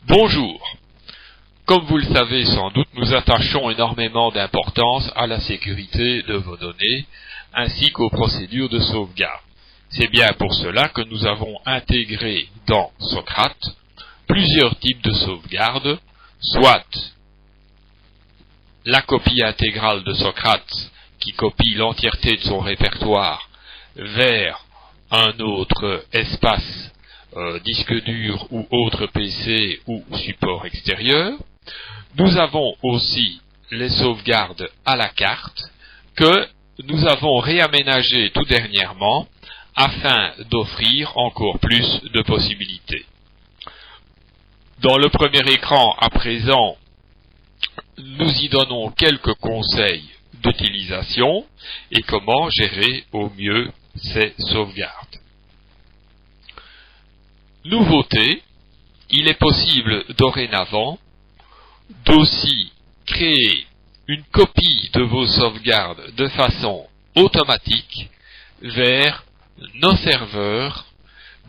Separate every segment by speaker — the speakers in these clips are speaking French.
Speaker 1: Bonjour. Comme vous le savez sans doute, nous attachons énormément d'importance à la sécurité de vos données, ainsi qu'aux procédures de sauvegarde. C'est bien pour cela que nous avons intégré dans Socrate plusieurs types de sauvegarde, soit la copie intégrale de Socrate, qui copie l'entièreté de son répertoire vers un autre espace, disque dur ou autre PC ou support extérieur. Nous avons aussi les sauvegardes à la carte que nous avons réaménagées tout dernièrement afin d'offrir encore plus de possibilités. Dans le premier écran à présent, nous y donnons quelques conseils d'utilisation et comment gérer au mieux ces sauvegardes. Nouveauté, il est possible dorénavant d'aussi créer une copie de vos sauvegardes de façon automatique vers nos serveurs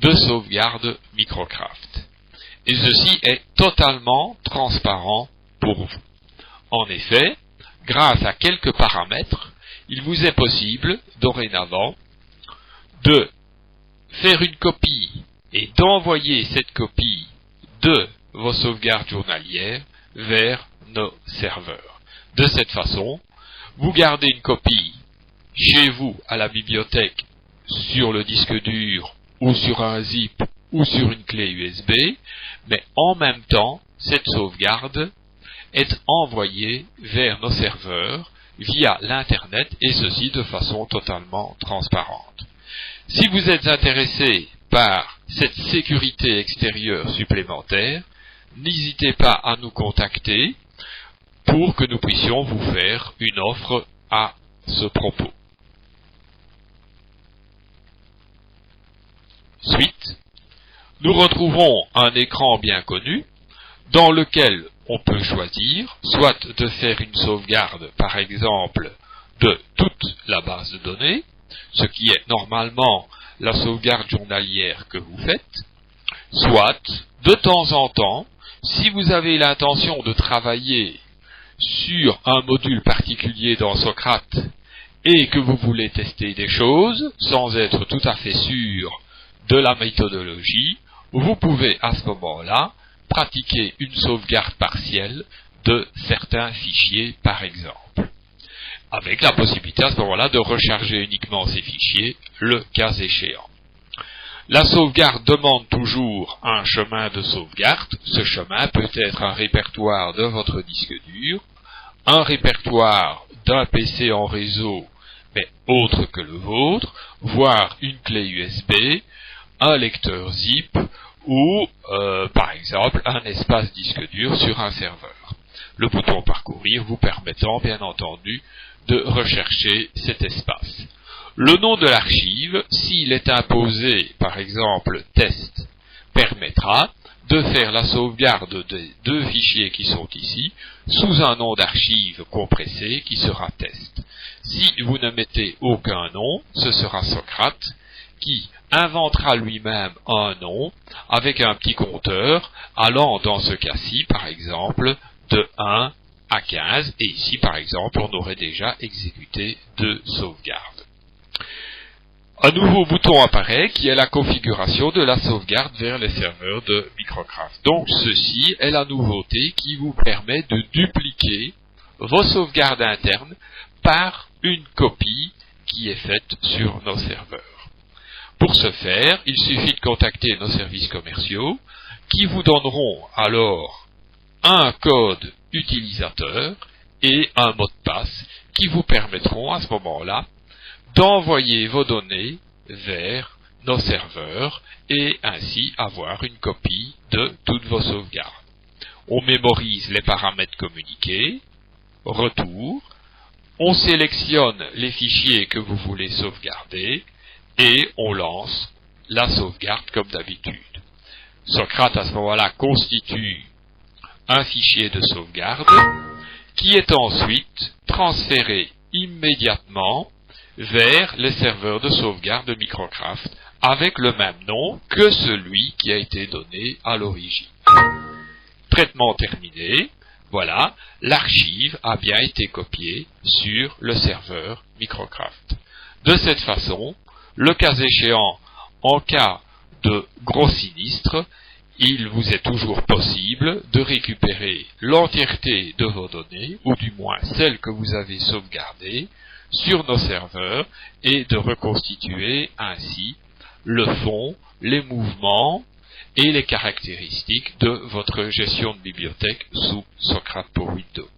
Speaker 1: de sauvegarde Microcraft. Et ceci est totalement transparent pour vous. En effet, grâce à quelques paramètres, il vous est possible dorénavant de faire une copie et d'envoyer cette copie de vos sauvegardes journalières vers nos serveurs. De cette façon, vous gardez une copie chez vous à la bibliothèque sur le disque dur ou sur un zip ou sur une clé USB, mais en même temps, cette sauvegarde est envoyée vers nos serveurs via l'Internet et ceci de façon totalement transparente. Si vous êtes intéressé par cette sécurité extérieure supplémentaire, n'hésitez pas à nous contacter pour que nous puissions vous faire une offre à ce propos. Suite, nous retrouvons un écran bien connu dans lequel on peut choisir soit de faire une sauvegarde, par exemple, de toute la base de données, ce qui est normalement la sauvegarde journalière que vous faites, soit, de temps en temps, si vous avez l'intention de travailler sur un module particulier dans Socrate et que vous voulez tester des choses sans être tout à fait sûr de la méthodologie, vous pouvez à ce moment-là pratiquer une sauvegarde partielle de certains fichiers par exemple, avec la possibilité à ce moment-là de recharger uniquement ces fichiers le cas échéant. La sauvegarde demande toujours un chemin de sauvegarde. Ce chemin peut être un répertoire de votre disque dur, un répertoire d'un PC en réseau, mais autre que le vôtre, voire une clé USB, un lecteur zip ou, par exemple, un espace disque dur sur un serveur. Le bouton parcourir vous permettant, bien entendu, de rechercher cet espace. Le nom de l'archive, s'il est imposé, par exemple, test, permettra de faire la sauvegarde des deux fichiers qui sont ici, sous un nom d'archive compressé qui sera test. Si vous ne mettez aucun nom, ce sera Socrate qui inventera lui-même un nom avec un petit compteur allant dans ce cas-ci, par exemple, de 1 à 15, et ici, par exemple, on aurait déjà exécuté 2 sauvegardes. Un nouveau bouton apparaît qui est la configuration de la sauvegarde vers les serveurs de Microcraft. Donc ceci est la nouveauté qui vous permet de dupliquer vos sauvegardes internes par une copie qui est faite sur nos serveurs. Pour ce faire, il suffit de contacter nos services commerciaux qui vous donneront alors un code utilisateur et un mot de passe qui vous permettront à ce moment-là d'envoyer vos données vers nos serveurs et ainsi avoir une copie de toutes vos sauvegardes. On mémorise les paramètres communiqués, retour, on sélectionne les fichiers que vous voulez sauvegarder et on lance la sauvegarde comme d'habitude. Socrate à ce moment-là constitue un fichier de sauvegarde qui est ensuite transféré immédiatement vers les serveurs de sauvegarde de Microcraft avec le même nom que celui qui a été donné à l'origine. traitement terminé, voilà, l'archive a bien été copiée sur le serveur Microcraft. De cette façon, le cas échéant, en cas de gros sinistre, il vous est toujours possible de récupérer l'entièreté de vos données, ou du moins celles que vous avez sauvegardées, sur nos serveurs et de reconstituer ainsi le fond, les mouvements et les caractéristiques de votre gestion de bibliothèque sous Socrate pour Windows.